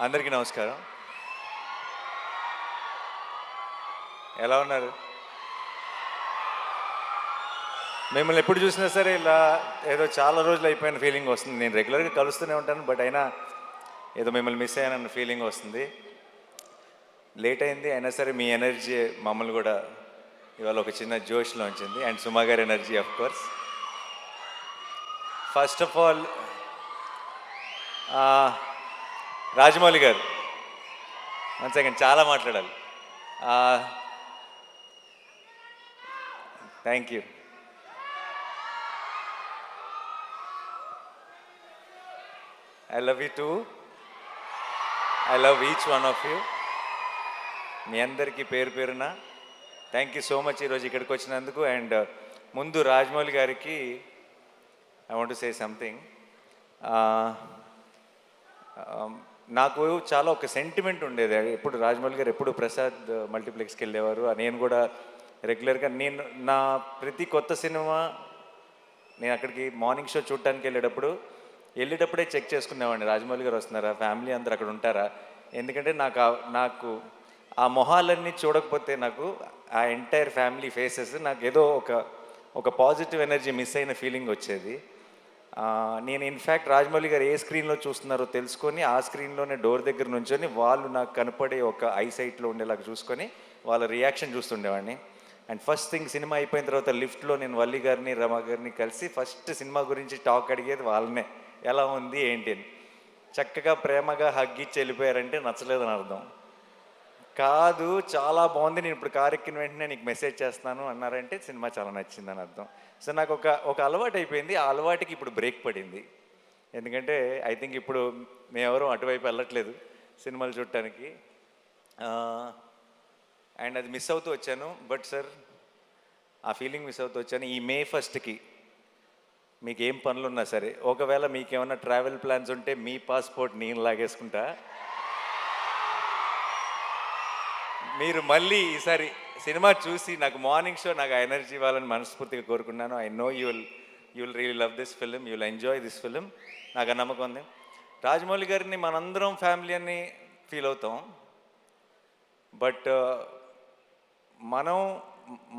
అందరికీ నమస్కారం. ఎలా ఉన్నారు? మిమ్మల్ని ఎప్పుడు చూసినా సరే ఇలా ఏదో చాలా రోజులు అయిపోయిన ఫీలింగ్ వస్తుంది. నేను రెగ్యులర్గా కలుస్తూనే ఉంటాను, బట్ అయినా ఏదో మిమ్మల్ని మిస్ అయ్యానన్న ఫీలింగ్ వస్తుంది. లేట్ అయింది అయినా సరే మీ ఎనర్జీ మమ్మల్ని కూడా ఇవాళ ఒక చిన్న జోష్లో ఉంచింది. And Suma garu energy of course. First of all Rajamouli garu, one second, చాలా మాట్లాడాలి. Thank you. I love you too. I love each one of you. మీ అందరికీ పేరు పేరున థ్యాంక్ యూ సో మచ్ ఈరోజు ఇక్కడికి వచ్చినందుకు. అండ్ ముందు రాజమౌళి గారికి I want to say something. నాకు చాలా ఒక సెంటిమెంట్ ఉండేది. ఎప్పుడు రాజమౌళి గారు ఎప్పుడు ప్రసాద్ మల్టీప్లెక్స్కి వెళ్ళేవారు. నేను కూడా రెగ్యులర్గా నా ప్రతి కొత్త సినిమా నేను అక్కడికి మార్నింగ్ షో చూడటానికి వెళ్ళేటప్పుడే చెక్ చేసుకునేవాడిని, రాజమౌళి గారు వస్తున్నారా, ఫ్యామిలీ అందరు అక్కడ ఉంటారా. ఎందుకంటే నాకు ఆ మొహాలన్నీ చూడకపోతే నాకు ఆ ఎంటైర్ ఫ్యామిలీ ఫేసెస్ నాకు ఏదో ఒక పాజిటివ్ ఎనర్జీ మిస్ అయిన ఫీలింగ్ వచ్చేది. నేను ఇన్ఫ్యాక్ట్ రాజమౌళి గారు ఏ స్క్రీన్లో చూస్తున్నారో తెలుసుకొని ఆ స్క్రీన్లోనే డోర్ దగ్గర నుంచొని వాళ్ళు నాకు కనపడే ఒక ఐసైట్లో ఉండేలాగా చూసుకొని వాళ్ళ రియాక్షన్ చూస్తుండేవాడిని. అండ్ ఫస్ట్ థింగ్ సినిమా అయిపోయిన తర్వాత లిఫ్ట్లో నేను వల్లి గారిని రమ గారిని కలిసి ఫస్ట్ సినిమా గురించి టాక్ అడిగేది వాళ్ళనే, ఎలా ఉంది ఏంటి అని. చక్కగా ప్రేమగా హగ్గిచ్చి వెళ్ళిపోయారంటే నచ్చలేదని అర్థం కాదు, చాలా బాగుంది, నేను ఇప్పుడు కారు ఎక్కిన వెంటనే నీకు మెసేజ్ చేస్తాను అన్నారంటే సినిమా చాలా నచ్చిందని అర్థం. సో నాకు ఒక అలవాటు అయిపోయింది. ఆ అలవాటుకి ఇప్పుడు బ్రేక్ పడింది. ఎందుకంటే ఐ థింక్ ఇప్పుడు మేమెవరూ అటువైపు వెళ్ళట్లేదు సినిమాలు చూడటానికి. అండ్ అది మిస్ అవుతూ వచ్చాను. బట్ సార్, ఆ ఫీలింగ్ మిస్ అవుతూ వచ్చాను. ఈ May 1st మీకు ఏం పనులున్నా సరే, ఒకవేళ మీకేమన్నా ట్రావెల్ ప్లాన్స్ ఉంటే మీ పాస్పోర్ట్ నేను లాగేసుకుంటా. మీరు మళ్ళీ ఈసారి సినిమా చూసి నాకు మార్నింగ్ షో నాకు ఆ ఎనర్జీ ఇవ్వాలని మనస్ఫూర్తిగా కోరుకున్నాను. I know you will really love this film, you will enjoy this film. నాకు ఆ నమ్మకం ఉంది. రాజమౌళి గారిని మనందరం ఫ్యామిలీ అని ఫీల్ అవుతాం. బట్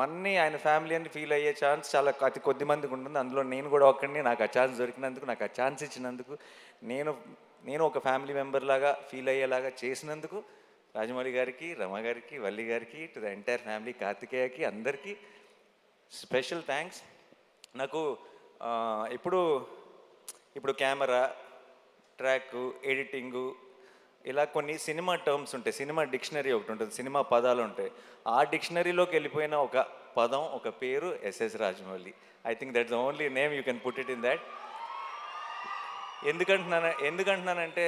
మన్ని ఆయన ఫ్యామిలీ అని ఫీల్ అయ్యే ఛాన్స్ చాలా అతి కొద్ది మందికి ఉంటుంది. అందులో నేను కూడా ఒక్కడిని. నాకు ఆ ఛాన్స్ దొరికినందుకు, నాకు ఆ ఛాన్స్ ఇచ్చినందుకు, నేను ఒక ఫ్యామిలీ మెంబర్ లాగా ఫీల్ అయ్యేలాగా చేసినందుకు రాజమౌళి గారికి, రమ గారికి, వల్లి గారికి, టు ద ఎంటైర్ ఫ్యామిలీ, కార్తికేయకి, అందరికీ స్పెషల్ థ్యాంక్స్. నాకు ఇప్పుడు కెమెరా, ట్రాక్, ఎడిటింగు, ఇలా కొన్ని సినిమా టర్మ్స్ ఉంటాయి. సినిమా డిక్షనరీ ఒకటి ఉంటుంది, సినిమా పదాలు ఉంటాయి. ఆ డిక్షనరీలోకి వెళ్ళిపోయిన ఒక పదం, ఒక పేరు SS Rajamouli. I think that's the only name you can put it in that. ఎందుకంటున్నానంటే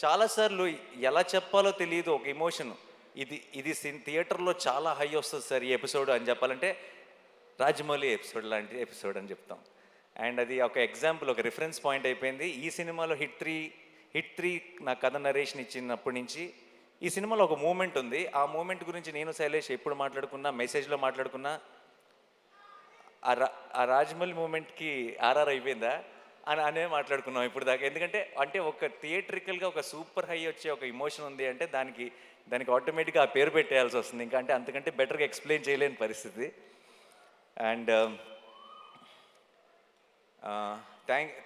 చాలాసార్లు ఎలా చెప్పాలో తెలియదు ఒక ఎమోషన్. ఇది థియేటర్లో చాలా హై వస్తుంది సార్ ఈ ఎపిసోడ్ అని చెప్పాలంటే రాజమౌళి ఎపిసోడ్ లాంటి ఎపిసోడ్ అని చెప్తాం. అండ్ అది ఒక ఎగ్జాంపుల్, ఒక రిఫరెన్స్ పాయింట్ అయిపోయింది. ఈ సినిమాలో హిట్ త్రీ నా కథ నరేషన్ ఇచ్చినప్పటి నుంచి ఈ సినిమాలో ఒక మూమెంట్ ఉంది. ఆ మూమెంట్ గురించి నేను శైలేష్ ఎప్పుడు మాట్లాడుకున్నా, మెసేజ్లో మాట్లాడుకున్నా, ఆ రాజమౌళి మూమెంట్కి ఆర్ఆర్ అయిపోయిందా అనే మాట్లాడుకున్నాం ఇప్పుడు దాకా. ఎందుకంటే ఒక థియేట్రికల్గా ఒక సూపర్ హై వచ్చే ఒక ఎమోషన్ ఉంది అంటే దానికి ఆటోమేటిక్గా ఆ పేరు పెట్టేయాల్సి వస్తుంది. అంటే అంతకంటే బెటర్గా ఎక్స్ప్లెయిన్ చేయలేని పరిస్థితి. And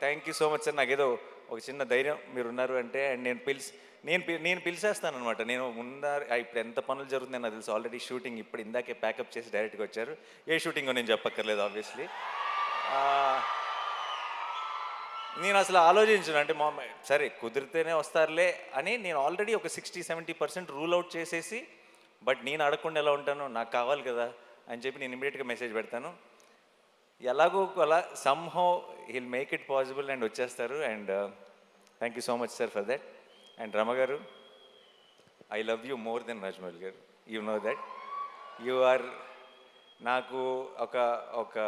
thank you so much sir. నాకేదో ఒక చిన్న ధైర్యం మీరు ఉన్నారు అంటే. అండ్ నేను పిలిచేస్తాను అనమాట. నేను ఇప్పుడు ఎంత పనులు జరుగుతున్నాయి నాకు తెలుసు. ఆల్రెడీ షూటింగ్ ఇప్పుడు ఇందాకే ప్యాకప్ చేసి డైరెక్ట్గా వచ్చారు. ఏ షూటింగో నేను చెప్పక్కర్లేదు ఆబ్వియస్లీ. నేను అసలు ఆలోచించను. అంటే సరే కుదిరితేనే వస్తారులే అని నేను ఆల్రెడీ ఒక 60-70% రూల్ అవుట్ చేసేసి, బట్ నేను అడగకుండా ఎలా ఉంటాను, నాకు కావాలి కదా అని చెప్పి నేను ఇమీడియట్గా మెసేజ్ పెడతాను. ఎలాగో అలా somehow he'll make it possible and వచ్చేస్తారు. And thank you so much sir for that. And Rama garu, I love you more than Rajamouli garu. You know that. You are నాకు ఒక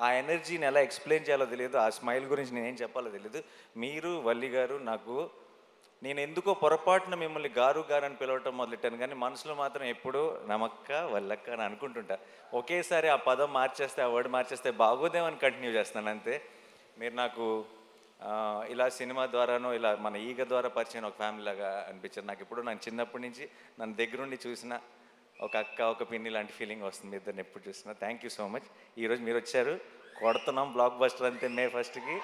ఆ ఎనర్జీని ఎలా ఎక్స్ప్లెయిన్ చేయాలో తెలియదు. ఆ స్మైల్ గురించి నేనేం చెప్పాలో తెలియదు. మీరు, వల్లి గారు, నేను ఎందుకో పొరపాటున మిమ్మల్ని గారు అని పిలవటం మొదలెట్టాను, కానీ మనసులో మాత్రం ఎప్పుడూ నమక్క, వల్లక్క అని అనుకుంటుంటా. ఒకేసారి ఆ పదం మార్చేస్తే, ఆ వర్డ్ మార్చేస్తే బాగోదేమని కంటిన్యూ చేస్తున్నాను అంతే. మీరు నాకు ఇలా సినిమా ద్వారానో ఇలా మన ఈగ ద్వారా పరిచయం ఒక ఫ్యామిలీ లాగా అనిపించారు నాకు. ఇప్పుడు నాకు చిన్నప్పటి నుంచి నన్ను దగ్గరుండి చూసిన ఒక అక్క ఒక పిన్ని లాంటి ఫీలింగ్ వస్తుంది ఇద్దరిని ఎప్పుడు చూసినా. Thank you so much. ఈరోజు మీరు వచ్చారు, కొడుతున్నాం బ్లాక్ బస్టర్ అంతే మే 1కి.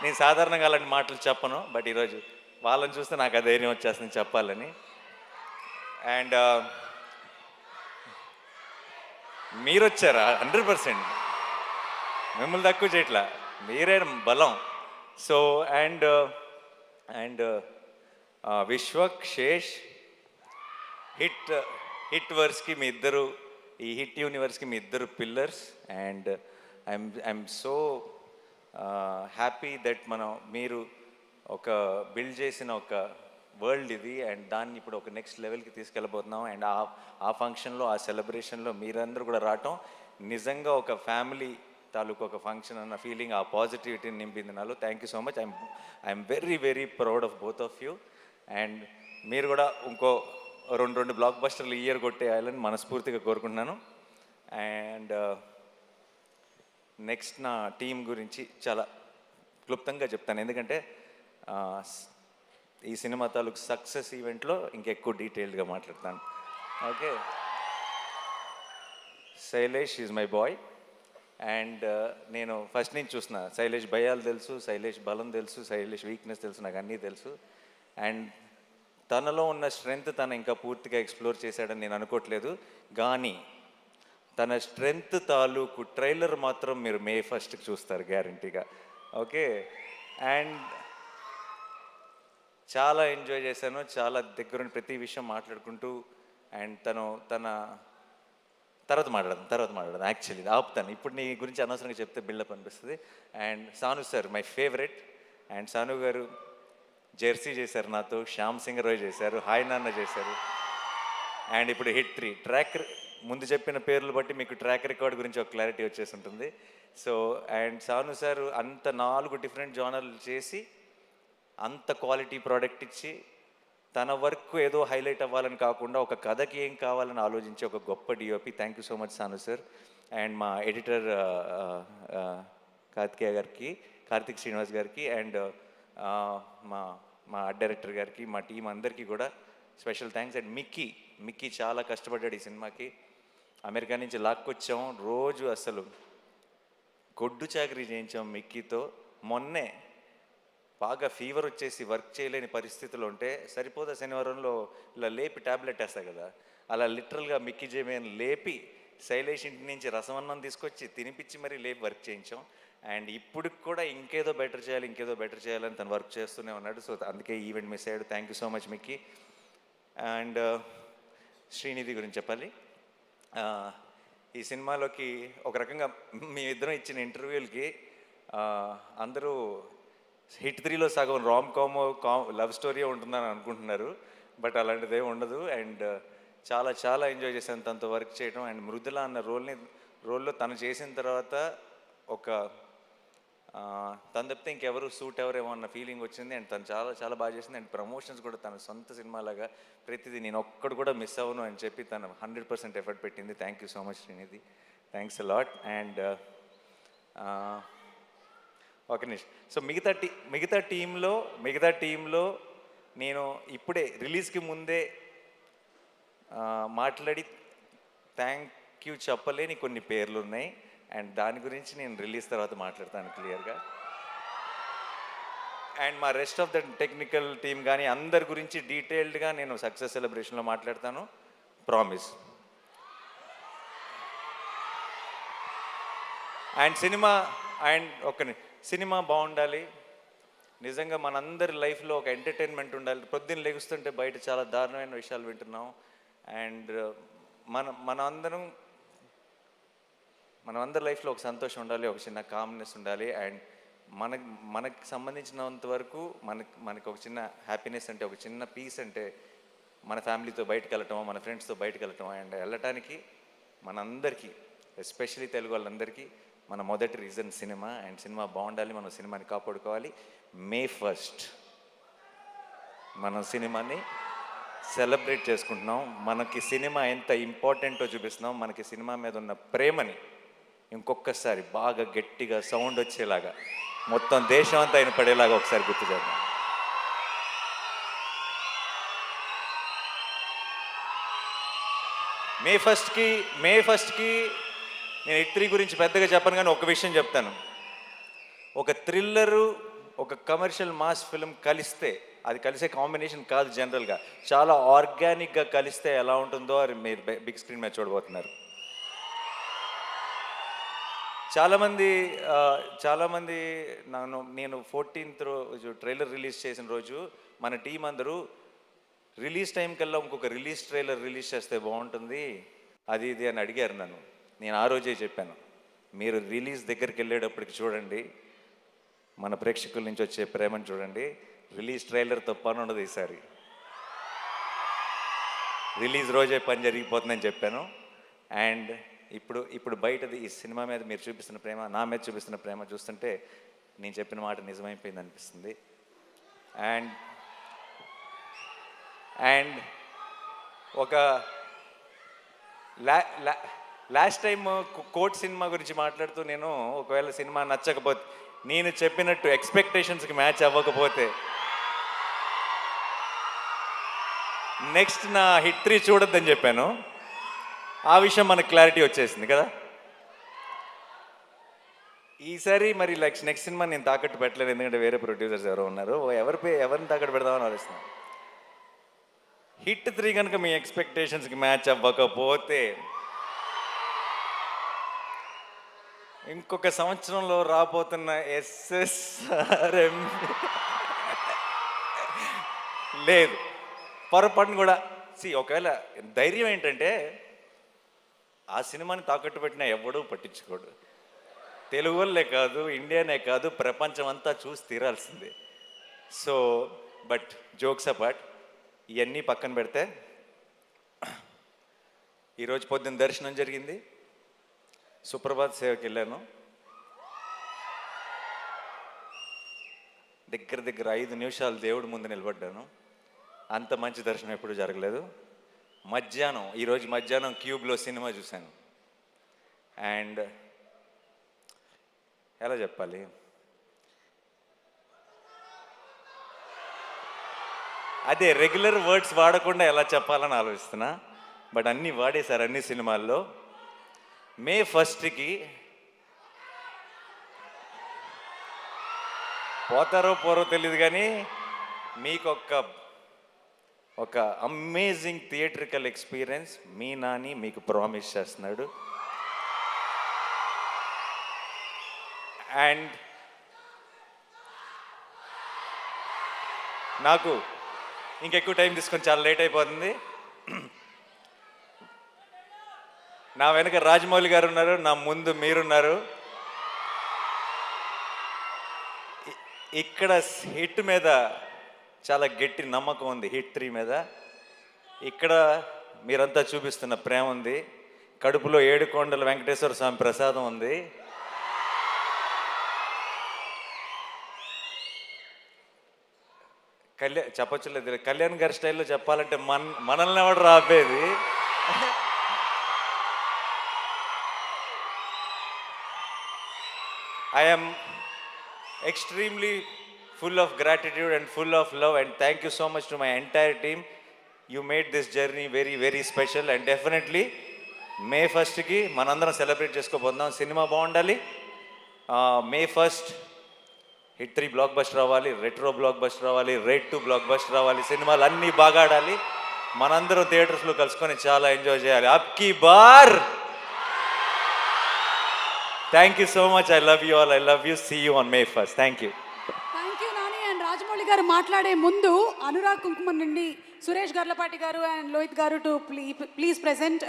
నేను సాధారణంగా అలాంటి మాటలు చెప్పను, బట్ ఈరోజు వాళ్ళని చూస్తే నాకు ఆ ధైర్యం వచ్చేస్తుంది చెప్పాలని. అండ్ మీరు వచ్చారా 100%, మిమ్మల్ని తక్కువ చేయట్లా, మీరే బలం. So and and Vishwak Sesh hit వర్స్కి మీ ఇద్దరు, ఈ హిట్ యూనివర్స్కి మీ ఇద్దరు pillars. And I'm so happy that మీరు ఒక బిల్డ్ చేసిన ఒక వరల్డ్ ఇది, అండ్ దాన్ని ఇప్పుడు ఒక నెక్స్ట్ లెవెల్కి తీసుకెళ్ళబోతున్నాం. అండ్ ఆ ఫంక్షన్లో ఆ సెలబ్రేషన్లో మీరందరూ కూడా రావటం నిజంగా ఒక ఫ్యామిలీ తాలూకు ఒక ఫంక్షన్ అన్న ఫీలింగ్, ఆ పాజిటివిటీని నింపింది నాలో. Thank you so much. I'm very very proud of both of you. And మీరు కూడా ఇంకో రెండు బ్లాక్ బస్టర్లు ఇయర్ కొట్టేయాలని మనస్ఫూర్తిగా కోరుకుంటున్నాను. అండ్ నెక్స్ట్ నా టీం గురించి చాలా క్లుప్తంగా చెప్తాను, ఎందుకంటే ఈ సినిమా తాలూకు సక్సెస్ ఈవెంట్లో ఇంకెక్కువ డీటెయిల్డ్గా మాట్లాడతాను. Okay, Shailesh is my boy. And నేను ఫస్ట్ నుంచి చూసిన శైలేష్ భయాలు తెలుసు, శైలేష్ బలం తెలుసు, శైలేష్ వీక్నెస్ తెలుసు, నాకు అన్నీ తెలుసు. అండ్ తనలో ఉన్న స్ట్రెంగ్త్ తను ఇంకా పూర్తిగా ఎక్స్ప్లోర్ చేశాడని నేను అనుకోవట్లేదు, కానీ తన స్ట్రెంగ్త్ తాలూకు ట్రైలర్ మాత్రం మీరు మే 1కి చూస్తారు గ్యారంటీగా. ఓకే, అండ్ చాలా ఎంజాయ్ చేశాను, చాలా దగ్గరుండి ప్రతి విషయం మాట్లాడుకుంటూ. అండ్ తన తర్వాత మాట్లాడదాం యాక్చువల్లీ ఆపుతాను, ఇప్పుడు నీ గురించి అనవసరంగా చెప్తే బిల్డప్ అనిపిస్తుంది. And Sanu sir my favourite. And Sanu garu Jersey చేశారు నాతో, శ్యామ్ సింగ్ రాయ్ చేశారు, హాయ్ నాన్న చేశారు. అండ్ ఇప్పుడు హిట్ 3 ట్రాక్, ముందు చెప్పిన పేర్లు బట్టి మీకు ట్రాక్ రికార్డ్ గురించి ఒక క్లారిటీ వచ్చేసి ఉంటుంది. సో అండ్ సాను సార్ అంత 4 డిఫరెంట్ జానర్లు చేసి అంత క్వాలిటీ ప్రోడక్ట్ ఇచ్చి తన వర్క్ ఏదో హైలైట్ అవ్వాలని కాకుండా ఒక కథకి ఏం కావాలని ఆలోచించే ఒక గొప్ప DOP. Thank you so much Sanu sir. And మా ఎడిటర్ కార్తిక్ శ్రీనివాస్ గారికి, అండ్ మా డైరెక్టర్ గారికి, మా టీం అందరికీ కూడా స్పెషల్ థ్యాంక్స్. అండ్ మిక్కీ చాలా కష్టపడ్డాడు ఈ సినిమాకి. అమెరికా నుంచి లాక్కొచ్చాం, రోజు అసలు గొడ్డు చాకరీ చేయించాం మిక్కీతో. మొన్నే బాగా ఫీవర్ వచ్చేసి వర్క్ చేయలేని పరిస్థితులు ఉంటే సరిపోదా శనివారంలో ఇలా లేపి ట్యాబ్లెట్ వేస్తాయి కదా, అలా లిటరల్గా మిక్కీ జేమేని లేపి శైలేష్ ఇంటి నుంచి రసమన్నం తీసుకొచ్చి తినిపించి మరీ లేపి వర్క్ చేయించాం. అండ్ ఇప్పుడు కూడా ఇంకేదో బెటర్ చేయాలని తను వర్క్ చేస్తూనే ఉన్నాడు. సో అందుకే ఈవెంట్ మిస్ అయ్యాడు. Thank you so much Mickey. And Srinidhi గురించి చెప్పాలి. ఈ సినిమాలోకి ఒక రకంగా మీ ఇద్దరం ఇచ్చిన ఇంటర్వ్యూలకి అందరూ హిట్ 3లో సగం రామ్ కామ్ లవ్ స్టోరీ ఉంటుందని అనుకుంటున్నారు, బట్ అలాంటిదే ఉండదు. అండ్ చాలా ఎంజాయ్ చేశాను తనతో వర్క్ చేయడం. అండ్ మృదుల అన్న రోల్లో తను చేసిన తర్వాత ఒక తను తప్పితే ఇంకెవరు సూట్ ఎవరేమో అన్న ఫీలింగ్ వచ్చింది. అండ్ తను చాలా బాగా చేసింది. అండ్ ప్రమోషన్స్ కూడా తన సొంత సినిమాలాగా ప్రతిదీ నేను ఒక్కడు కూడా మిస్ అవ్వను అని చెప్పి తను 100% ఎఫర్ట్ పెట్టింది. Thank you so much Srinidhi, thanks a lot. And ఒక నిమిషం. సో మిగతా టీంలో నేను ఇప్పుడే రిలీజ్కి ముందే మాట్లాడి థ్యాంక్ యూ చెప్పలేని కొన్ని పేర్లు ఉన్నాయి. అండ్ దాని గురించి నేను రిలీజ్ తర్వాత మాట్లాడతాను క్లియర్గా. అండ్ మా rest of the technical team కానీ అందరి గురించి డీటెయిల్డ్గా నేను సక్సెస్ సెలబ్రేషన్లో మాట్లాడతాను, ప్రామిస్. అండ్ సినిమా బాగుండాలి, నిజంగా మనందరి లైఫ్లో ఒక ఎంటర్టైన్మెంట్ ఉండాలి. పొద్దున్న లెగుస్తుంటే బయట చాలా దారుణమైన విషయాలు వింటున్నాం. అండ్ మనమందరి లైఫ్లో ఒక సంతోషం ఉండాలి, ఒక చిన్న కామ్నెస్ ఉండాలి. అండ్ మనకి సంబంధించినంత వరకు మనకి ఒక చిన్న హ్యాపీనెస్ అంటే, ఒక చిన్న పీస్ అంటే మన ఫ్యామిలీతో బయటకు వెళ్ళటం, మన ఫ్రెండ్స్తో బయటకు వెళ్ళటం. అండ్ వెళ్ళటానికి మనందరికీ, ఎస్పెషలీ తెలుగు వాళ్ళందరికీ మన మొదటి రీజన్ సినిమా. అండ్ సినిమా బాగుండాలి, మనం సినిమాని కాపాడుకోవాలి. మే 1 మనం సినిమాని సెలబ్రేట్ చేసుకుంటున్నాం. మనకి సినిమా ఎంత ఇంపార్టెంటో చూపిస్తున్నాం, మనకి సినిమా మీద ఉన్న ప్రేమని ఇంకొకసారి బాగా గట్టిగా సౌండ్ వచ్చేలాగా మొత్తం దేశం అంతా ఆయన పడేలాగా ఒకసారి గుర్తు చేద్దాం. మే ఫస్ట్కి నేను హిట్ 3 గురించి పెద్దగా చెప్పను, కానీ ఒక విషయం చెప్తాను. ఒక థ్రిల్లరు, ఒక కమర్షియల్ మాస్ ఫిల్మ్ కలిస్తే, అది కలిసే కాంబినేషన్ కాదు జనరల్గా, చాలా ఆర్గానిక్గా కలిస్తే ఎలా ఉంటుందో అది మీరు బిగ్ స్క్రీన్ మీద చూడబోతున్నారు. చాలామంది నేను 14th రోజు ట్రైలర్ రిలీజ్ చేసిన రోజు మన టీం అందరూ రిలీజ్ టైం కల్లా ఇంకొక ట్రైలర్ రిలీజ్ చేస్తే బాగుంటుంది అది ఇది అని అడిగారు నన్ను. నేను ఆ రోజే చెప్పాను, మీరు రిలీజ్ దగ్గరికి వెళ్ళేటప్పటికి చూడండి, మన ప్రేక్షకుల నుంచి వచ్చే ప్రేమను చూడండి, రిలీజ్ ట్రైలర్తో పని ఉండదు ఈసారి, రిలీజ్ రోజే పని జరిగిపోతుందని చెప్పాను. అండ్ ఇప్పుడు బయటది ఈ సినిమా మీద మీరు చూపిస్తున్న ప్రేమ, నా మీద చూపిస్తున్న ప్రేమ చూస్తుంటే నేను చెప్పిన మాట నిజమైపోయింది అనిపిస్తుంది. అండ్ ఒక లాస్ట్ టైం కోర్ట్ సినిమా గురించి మాట్లాడుతూ నేను ఒకవేళ సినిమా నచ్చకపోతే, నేను చెప్పినట్టు ఎక్స్పెక్టేషన్స్కి మ్యాచ్ అవ్వకపోతే నెక్స్ట్ నా హిట్ 3 చూడొద్దని చెప్పాను. ఆ విషయం మనకు క్లారిటీ వచ్చేసింది కదా. ఈసారి మరి నెక్స్ట్ సినిమా నేను తాకట్టు పెట్టలేదు, ఎందుకంటే వేరే ప్రొడ్యూసర్స్ ఎవరో ఉన్నారు, ఎవరిని తాకట్టు పెడదామని ఆలోచిస్తున్నాను. హిట్ 3 కనుక మీ ఎక్స్పెక్టేషన్స్కి మ్యాచ్ అవ్వకపోతే ఇంకొక సంవత్సరంలో రాబోతున్న SSRM లేదు, పొరపాటును కూడా. ఒకవేళ ధైర్యం ఏంటంటే ఆ సినిమాని తాకట్టు పెట్టినా ఎవడూ పట్టించుకోడు, తెలుగు వాళ్ళే కాదు, ఇండియానే కాదు, ప్రపంచం అంతా చూసి తీరాల్సిందే. సో బట్ జోక్స్ అపార్ట్, ఇవన్నీ పక్కన పెడితే ఈరోజు పొద్దున్న దర్శనం జరిగింది, సుప్రభాత్ సేవకి వెళ్ళాను. దగ్గర 5 నిమిషాలు దేవుడి ముందు నిలబడ్డాను. అంత మంచి దర్శనం ఎప్పుడు జరగలేదు. ఈరోజు మధ్యాహ్నం క్యూబ్లో సినిమా చూశాను. అండ్ ఎలా చెప్పాలి, అదే రెగ్యులర్ వర్డ్స్ వాడకుండా ఎలా చెప్పాలని ఆలోచిస్తున్నా, బట్ అన్నీ వాడేశారు అన్ని సినిమాల్లో. మే 1కి పోతారో పోరో తెలియదు, కానీ మీకు ఒక అమేజింగ్ థియేట్రికల్ ఎక్స్పీరియన్స్ మీ నాని మీకు ప్రామిస్ చేస్తున్నాడు. అండ్ నాకు ఇంకెక్కువ టైం తీసుకొని చాలా లేట్ అయిపోతుంది. నా వెనక రాజమౌళి గారు ఉన్నారు, నా ముందు మీరున్నారు. ఇక్కడ హిట్ మీద చాలా గట్టి నమ్మకం ఉంది, హిట్ 3 మీద. ఇక్కడ మీరంతా చూపిస్తున్న ప్రేమ ఉంది, కడుపులో 7 కొండల వెంకటేశ్వర స్వామి ప్రసాదం ఉంది. చెప్పొచ్చులేదు, కళ్యాణ్ గారి స్టైల్లో చెప్పాలంటే మనల్ని ఎవడు రాపేది. I am extremely full of gratitude and full of love, and thank you so much to my entire team. You made this journey very, very special, and definitely May 1కి మనందరం సెలబ్రేట్ చేసుకోబోతున్నాం. సినిమా బాగుండాలి. May 1st hit 3 block buster రావాలి, retro block buster రావాలి, rate 2 block buster రావాలి, సినిమాలు అన్నీ బాగా ఆడాలి, మనందరం థియేటర్స్లో కలుసుకొని చాలా ఎంజాయ్ చేయాలి. అబ్కి బార్. Thank you so much. I love you all. I love you. See you on May 1st. Thank you. Thank you Nani. And Rajamouli garu మాట్లాడే ముందు అనురాగ్ కుంకుమ నుండి సురేష్ గర్లపాటి గారు అండ్ లోహిత్ గారు టు ప్లీజ్ ప్రెజెంట్